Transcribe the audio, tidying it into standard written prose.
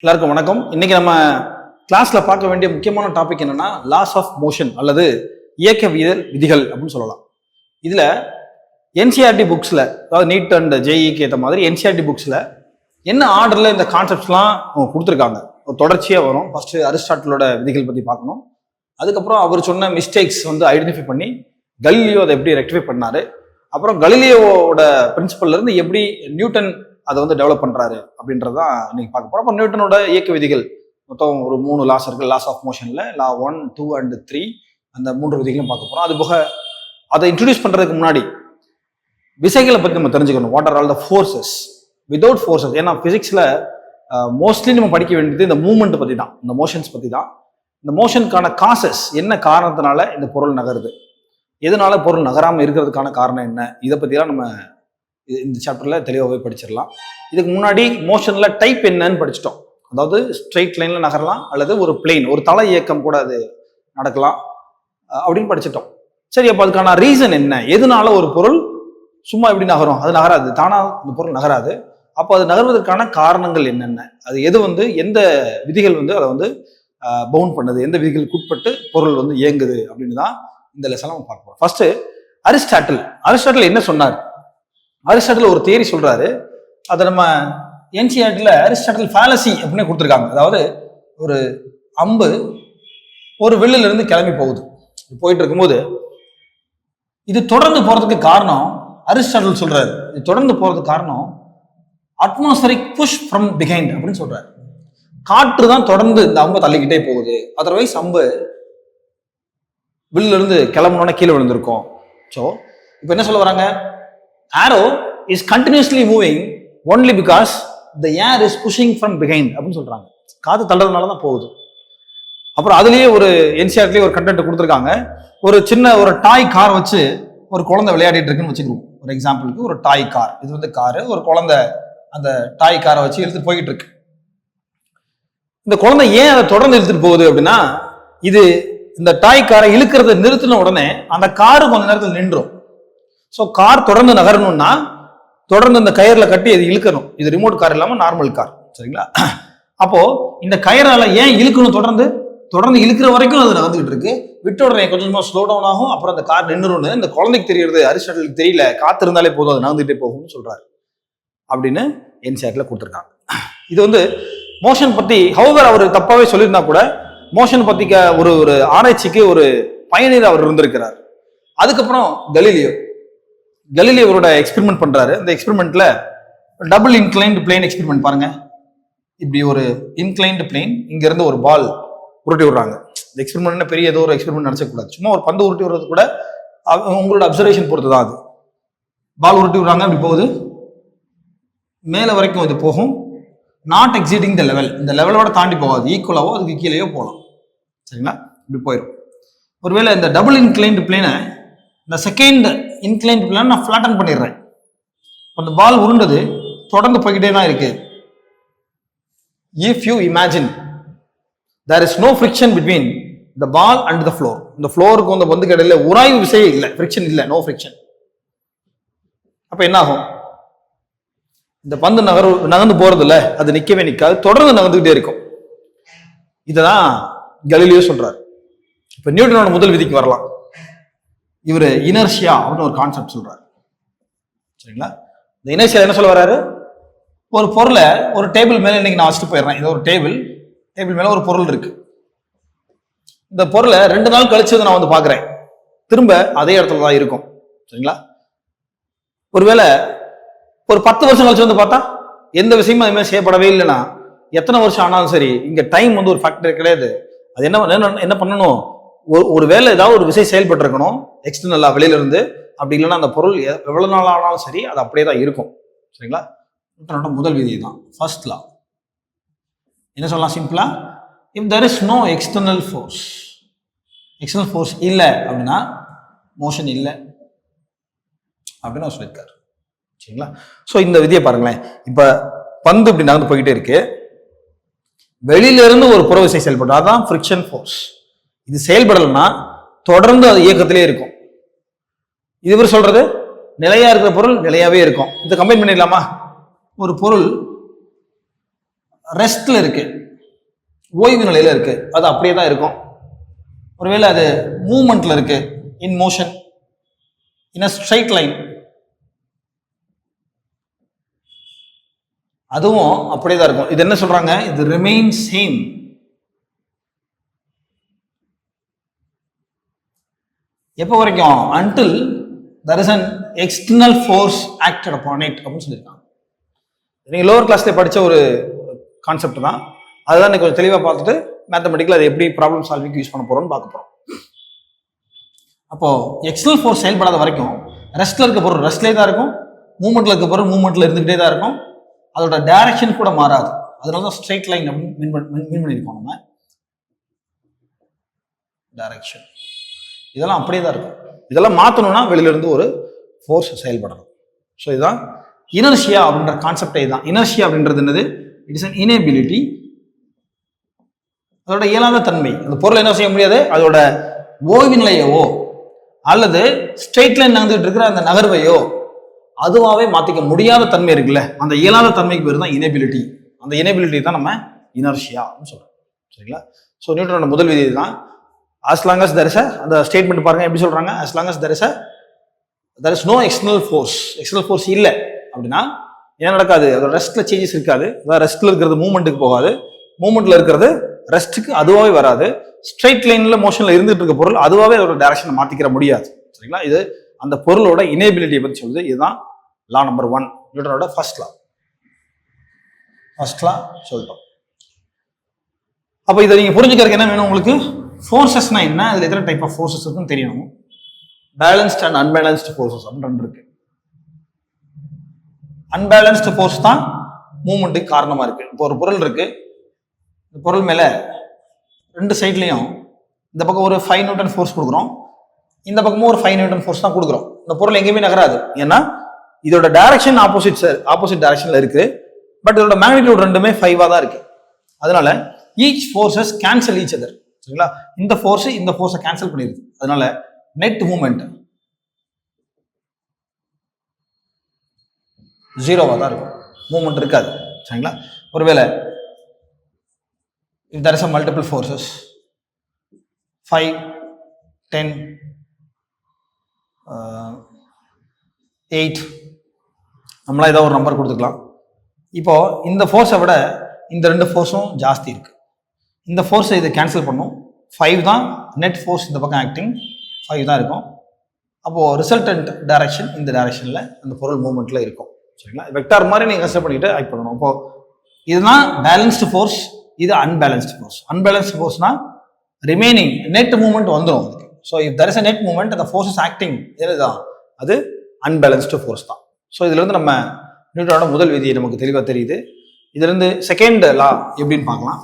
எல்லாருக்கும் வணக்கம். இன்னைக்கு நம்ம கிளாஸ்ல பார்க்க வேண்டிய முக்கியமான டாபிக் என்னன்னா லாஸ் ஆஃப் மோஷன் அல்லது இயக்கவியல் விதிகள் அப்படின்னு சொல்லலாம். இதுல என்சிஆர்டி புக்ஸ்ல, அதாவது நீட் அண்ட் ஜேஇக்கு ஏற்ற மாதிரி என்சிஆர்டி புக்ஸ்ல என்ன ஆர்டர்ல இந்த கான்செப்ட்ஸ்லாம் கொடுத்துருக்காங்க, ஒரு தொடர்ச்சியா வரும். ஃபர்ஸ்ட் அரிஸ்டாட்டிலோட விதிகள் பத்தி பார்க்கணும். அதுக்கப்புறம் அவர் சொன்ன மிஸ்டேக்ஸ் ஐடென்டிஃபை பண்ணி கலீலியோ அதை எப்படி ரெக்டிஃபை பண்ணாரு, அப்புறம் கலீலியோவோட பிரின்சிபல்ல இருந்து எப்படி நியூட்டன் அதை டெவலப் பண்றாரு அப்படின்றதான் இன்னைக்கு பார்க்க போறோம். அப்போ நியூட்டனோட இயக்க விதிகள் மொத்தம் ஒரு 3 லாஸ் இருக்கு. லாஸ் ஆஃப் மோஷன்ல லா 1, 2 and 3 அந்த 3 விதிகளும் பார்க்க போறோம். அது போக அதை இன்ட்ரடியூஸ் பண்றதுக்கு முன்னாடி விசைகளை பத்தி நம்ம தெரிஞ்சுக்கணும். What are all the forces without forces. ஏன்னா பிசிக்ஸ்ல மோஸ்ட்லி நம்ம படிக்க வேண்டியது இந்த மூவ்மெண்ட் பத்தி தான், இந்த மோஷன்ஸ் பத்தி தான். இந்த மோஷனுக்கான காசஸ், என்ன காரணத்தினால இந்த பொருள் நகருது, எதனால பொருள் நகராம இருக்கிறதுக்கான காரணம் என்ன, இதை பத்திலாம் நம்ம இந்த சாப்டர்ல தெளிவாகவே படிச்சிடலாம். இதுக்கு முன்னாடி மோஷன்ல டைப் என்னன்னு படிச்சிட்டோம். அதாவது ஸ்ட்ரெயிட் லைன்ல நகரலாம் அல்லது ஒரு பிளேன், ஒரு தலை இயக்கம் கூட அது நடக்கலாம் அப்படின்னு படிச்சிட்டோம். சரி, அப்போ அதுக்கான ரீசன் என்ன, எதனால ஒரு பொருள் சும்மா எப்படி நகரும், அது நகராது, தானா அந்த பொருள் நகராது. அப்போ அது நகர்வதற்கான காரணங்கள் என்னென்ன, அது எது எந்த விதிகள் அதை பவுண்ட் பண்ணுது, எந்த விதிகளுக்கு உட்பட்டு பொருள் இயங்குது அப்படின்னு தான் இந்த லெசன் நம்ம பார்ப்போம். ஃபர்ஸ்ட் அரிஸ்டாட்டில் என்ன சொன்னார்? அரிஸ்டாட்டில் ஒரு தியரி சொல்றாரு. அதை நம்ம என்சிஆர்டில அரிஸ்டாட்டில் ஃபேலசி அப்படின்னு கொடுத்துருக்காங்க. அதாவது ஒரு அம்பு ஒரு வில்லுல இருந்து கிளம்பி போயிட்டு இருக்கும்போது இது தொடர்ந்து போறதுக்கு காரணம், அரிஸ்டாட்டில் சொல்றாரு, இது தொடர்ந்து போறதுக்கு காரணம் அட்மாஸ்பரிக் புஷ் ஃப்ரம் பிஹைண்ட் அப்படின்னு சொல்றாரு. காற்று தான் தொடர்ந்து இந்த அம்பை தள்ளிக்கிட்டே போகுது. அதர்வைஸ் அம்பு வில்லுல இருந்து கிளம்புனோட கீழே விழுந்திருக்கும். ஸோ இப்போ என்ன சொல்ல வராங்க, arrow is continuously moving only because the air is pushing from behind அப்படின்னு சொல்றாங்க. காத்து தள்ளுறதுனால தான் போகுது. அப்புறம் அதுலயே ஒரு என்சிஆர்டிலேயே ஒரு கண்டென்ட் கொடுத்துருக்காங்க. ஒரு சின்ன ஒரு டாய் கார் வச்சு ஒரு குழந்தை விளையாடிட்டு இருக்குன்னு வச்சுக்கிறோம். ஒரு எக்ஸாம்பிளுக்கு ஒரு டாய் கார், இது காரு, ஒரு குழந்தை அந்த டாய் காரை வச்சு இழுத்துட்டு போயிட்டு இருக்கு. இந்த குழந்தை ஏன் அதை தொடர்ந்து இழுத்துட்டு போகுது அப்படின்னா, இது இந்த டாய் காரை இழுக்கிறத நிறுத்தின உடனே அந்த காரு கொஞ்ச நேரத்தில் நின்றும். ஸோ கார் தொடர்ந்து நகரணும்னா தொடர்ந்து இந்த கயிறுல கட்டி அது இழுக்கணும். இது ரிமோட் கார் இல்லாம நார்மல் கார், சரிங்களா? அப்போ இந்த கயிறால ஏன் இழுக்கணும், தொடர்ந்து இழுக்கிற வரைக்கும் அது நகர்ந்துகிட்டு இருக்கு. விட்ட உடனே கொஞ்சமா ஸ்லோ டவுன் ஆகும், அப்புறம் அந்த கார் நின்றுன்னு இந்த குழந்தைக்கு தெரியுது, அரிஸ்டாட்டிலுக்கு தெரியல, காத்து இருந்தாலே போதும் அது நகர்ந்துகிட்டே போகும்னு சொல்றாரு அப்படின்னு என்சிஆர்டில கொடுத்துருக்காங்க. இது மோஷன் பத்தி ஹவுவர் அவர் தப்பாவே சொல்லியிருந்தா கூட மோஷன் பத்தி ஒரு ஆராய்ச்சிக்கு ஒரு பயனீர் அவர் இருந்திருக்கிறார். அதுக்கப்புறம் கலீலியோவோட எக்ஸ்பெரிமெண்ட் பண்றாரு. இந்த எக்ஸ்பெரிமெண்ட்ல டபுள் இன்க்ளைன்டு பிளேன் எக்ஸ்பெரிமெண்ட் பாருங்க. இப்படி ஒரு இன்க்ளைன்டு பிளேன், இங்க இருந்து ஒரு பால் உருட்டி விடுறாங்க. இந்த எக்ஸ்பெரிமெண்ட் பெரிய ஏதோ ஒரு எக்ஸ்பெரிமெண்ட் நினைச்சக்கூடாது, சும்மா ஒரு பந்து உருட்டி விடுறது கூட உங்களோட அப்சர்வேஷன் பொறுத்து தான். அது பால் உருட்டி விடுறாங்க, அப்படி போகுது, மேல வரைக்கும் இது போகும். நாட் எக்ஸீடிங் த லெவல், இந்த லெவலோட தாண்டி போகாது, ஈக்குவலாவோ அதுக்கு கீழேயோ போகலாம், சரிங்களா? இப்படி போயிடும். ஒருவேளை இந்த டபுள் இன்க்ளைன்டு பிளேனை இந்த செகண்ட் இன்க்ளைன்ட் பிளேன் நான் ஃபிளாட்டன் பண்ணிடுறேன். அந்த பால் உருண்டது தொடர்ந்து போய்கிட்டே தான் இருக்கு. If you imagine there is no friction between the ball and the floor, இந்த ஃப்ளோருக்கு பந்து கிடையில உராய்வு விசையே இல்லை, ஃப்ரிக்ஷன் இல்லை, நோ ஃப்ரிக்ஷன். அப்ப என்ன ஆகும், இந்த பந்து நகர்ந்து போறது இல்லை, அது நிக்கவே நிக்காது, தொடர்ந்து நகர்ந்துகிட்டே இருக்கும். இததான் கலீலியோ சொல்றாரு. இப்ப நியூட்டனோட முதல் விதிக்கு வரலாம். இவர் இனர்ஷியா அப்படின்னு ஒரு கான்செப்ட் சொல்றாரு, சரிங்களா? இந்த இனர்ஷியா என்ன சொல்ல வர்றாரு, ஒரு பொருளை ஒரு டேபிள் மேல இன்னைக்கு நான் வச்சுட்டு போயிடுறேன். இது ஒரு டேபிள் மேல ஒரு பொருள் இருக்கு. இந்த பொருளை 2 நாள் கழிச்சு நான் பாக்குறேன், திரும்ப அதே இடத்துல தான் இருக்கும், சரிங்களா? ஒருவேளை ஒரு 10 வருஷம் கழிச்சு பார்த்தா எந்த விஷயமும் அது மாதிரி செய்யப்படவே இல்லைன்னா, எத்தனை வருஷம் ஆனாலும் சரி, இங்க டைம் ஒரு ஃபேக்டர் கிடையாது. அது என்ன பண்ணணும், ஒரு வேலை ஏதாவது ஒரு விசை செயல்பட்டு இருக்கணும் எக்ஸ்டர்னலா, வெளியில இருந்து. அப்படி இல்லைன்னா அந்த பொருள் எவ்வளவு நாள் ஆனாலும் சரி அது அப்படியே தான் இருக்கும், சரிங்களா? நியூட்டனோட முதல் விதி தான், ஃபர்ஸ்ட் லா. என்ன சொல்லலாம் சிம்பிளா, if there is no external force இல்லை அப்படின்னா மோஷன் இல்லை அப்படின்னு சொல்லியிருக்காரு, சரிங்களா? ஸோ இந்த விதியை பாருங்களேன். இப்ப பந்து இப்படி நடந்து போய்கிட்டே இருக்கு, வெளியில இருந்து ஒரு புற விசை செயல்படும், அதான் ஃப்ரிக்ஷன் ஃபோர்ஸ். இது செயல்படலைன்னா தொடர்ந்து அது இயக்கத்திலே இருக்கும். இது சொல்றது நிலையா இருக்கிற பொருள் நிலையாவே இருக்கும். இதை கம்பைன் பண்ணிடலாமா? ஒரு பொருள் ரெஸ்ட்ல இருக்கு, ஓய்வு நிலையில இருக்கு, அது அப்படியே தான் இருக்கும். ஒருவேளை அது மூவ்மெண்ட்ல இருக்கு, இன் மோஷன், இன் அ ஸ்ட்ரைட் லைன், அதுவும் அப்படியே தான் இருக்கும். இது என்ன சொல்றாங்க? இது ரிமைன் சேம். எப்போ வரைக்கும்? until there is an external force acted upon it அப்படின்னு சொல்லியிருக்காங்க. நீங்க லோவர் கிளாஸ்ல படிச்ச ஒரு கான்செப்ட் தான், அதுதான் நீங்க கொஞ்சம் தெளிவாக பார்த்துட்டு மேத்தமெட்டிக்கல் அதை எப்படி ப்ராப்ளம் சால்விங் யூஸ் பண்ண போறோம்னு பார்க்க போறோம். அப்போ எக்ஸ்டர்னல் ஃபோர்ஸ் செயல்படாத வரைக்கும் ரெஸ்ட்ல இருக்க பொருள் ரெஸ்ட்லேயே தான் இருக்கும், மூவ்மெண்ட்ல இருக்க பொருள் மூவ்மெண்ட்ல இருந்துகிட்டே தான் இருக்கும், அதோட டைரக்ஷன் கூட மாறாது. அதனால தான் ஸ்ட்ரைட் லைன் அப்படின்னு மீன் பண்ணியிருக்கோம் நம்ம. டைரக்ஷன் இதெல்லாம் அப்படியே தான் இருக்கும். இதெல்லாம் மாற்றணும்னா வெளியில இருந்து ஒரு ஃபோர்ஸ் செயல்படணும். ஸோ இதுதான் இனர்ஷியா அப்படின்ற கான்செப்டே தான். இனர்ஷியா அப்படின்றது என்னது? இட் இஸ் அன் இனேபிலிட்டி, அதோட இயலாத தன்மை. அந்த பொருள் என்ன செய்ய முடியாது, அதோட ஓய்வு நிலையவோ அல்லது ஸ்ட்ரெயிட் லைன் நகர்ந்துட்டு இருக்கிற அந்த நகர்வையோ அதுவாகவே மாற்றிக்க முடியாத தன்மை இருக்குல்ல, அந்த இயலாத தன்மைக்கு பேர் தான் இனேபிலிட்டி. அந்த இனேபிலிட்டி தான் நம்ம இனர்ஷியா அப்படின்னு சொல்றோம். சரிங்களா? ஸோ நியூட்டனோட முதல் விதி தான். as long as there is a, அந்த ஸ்டேட்மெண்ட் பாருங்க எப்படி சொல்றாங்க, as long as there is no external force, external force இல்லை அப்படின்னா என்ன நடக்காது? அதோட ரெஸ்ட்ல சேஞ்சஸ் இருக்காது. அதாவது ரெஸ்ட்ல இருக்கிறது மூவ்மெண்ட்டுக்கு போகாது, மூவ்மெண்ட்ல இருக்கிறது ரெஸ்ட்டுக்கு அதுவாகவே வராது. ஸ்ட்ரைட் லைன்ல மோஷன்ல இருந்துட்டு இருக்க பொருள் அதுவாகவே அதோட டைரக்ஷனை மாத்திக்கிற முடியாது. சரிங்களா? இது அந்த பொருளோட இனேபிலிட்டியை பற்றி சொல்லுது. இதுதான் லா நம்பர் 1, நியூட்டனோட ஃபர்ஸ்ட் லா. சொல்லிட்டோம். அப்போ இதை நீங்க புரிஞ்சுக்கிறதுக்கு என்ன வேணும் உங்களுக்கு? ஃபோர்ஸஸ்னா என்ன, அதுல எத்தனை டைப் ஆஃப் ஃபோர்ஸஸ் இருக்குன்னு தெரியணும். பேலன்ஸ்ட் அண்ட் அன்பேலன்ஸ்டு ஃபோர்ஸஸ் அப்படின்னு இருக்கு. அன்பேலன்ஸ்டு ஃபோர்ஸ் தான் மூவ்மெண்ட்டுக்கு காரணமா இருக்கு. இப்போ ஒரு பொருள் இருக்கு, இந்த பொருள் மேல ரெண்டு சைட்லையும் இந்த பக்கம் ஒரு 5 நியூட்டன் ஃபோர்ஸ் கொடுக்குறோம், இந்த பக்கமும் ஒரு 5 நியூட்டன் ஃபோர்ஸ் தான் கொடுக்குறோம். இந்த பொருள் எங்கேயுமே நகராது. ஏன்னா இதோட டைரக்ஷன் ஆப்போசிட் டைரக்ஷன்ல இருக்கு, பட் இதோட மேக்னிடியூட் ரெண்டுமே 5 தான் இருக்கு. அதனால each forces cancel each other. சரிங்களா? இந்த ஃபோர்ஸ் இந்த ஃபோர்ஸை கேன்சல் பண்ணிடுது. அதனால நெட் மூவ்மெண்ட் 0வா தான் இருக்கும், மூவ்மெண்ட் இருக்காது. சரிங்களா? ஒருவேளை if there is a multiple forces 5, 10, 8 நம்மளா ஏதாவது ஒரு நம்பர் கொடுத்துக்கலாம். இப்போ இந்த ஃபோர்ஸை விட இந்த ரெண்டு ஃபோர்ஸும் ஜாஸ்தி இருக்கு. இந்த ஃபோர்ஸை இதை கேன்சல் பண்ணும், 5 தான் நெட் ஃபோர்ஸ், இந்த பக்கம் ஆக்டிங் 5 தான் இருக்கும். அப்போ ரிசல்டன்ட் டைரக்ஷன் இந்த டைரக்ஷன்ல அந்த பொருள் மூவ்மெண்ட்ல இருக்கும். சரிங்களா? வெக்டார் மாதிரி நீங்க கன்சிடர் பண்ணிட்டு ஆக்ட் பண்ணணும். அப்போ இதுதான் பேலன்ஸ்டு ஃபோர்ஸ், இது அன்பேலன்ஸ்டு ஃபோர்ஸ். அன்பேலன்ஸ்டு ஃபோர்ஸ்னா ரிமைனிங் நெட் மூவ்மெண்ட் வந்துடும் அதுக்கு. So if there is a net movement, the force is acting, இதுதான் அது அன்பேலன்ஸ்டு ஃபோர்ஸ் தான். ஸோ இதுல இருந்து நம்ம நியூட்டனோட முதல் விதியை நமக்கு தெளிவாக தெரியுது. இதுல இருந்து செகண்ட் லா எப்படின்னு பார்க்கலாம்.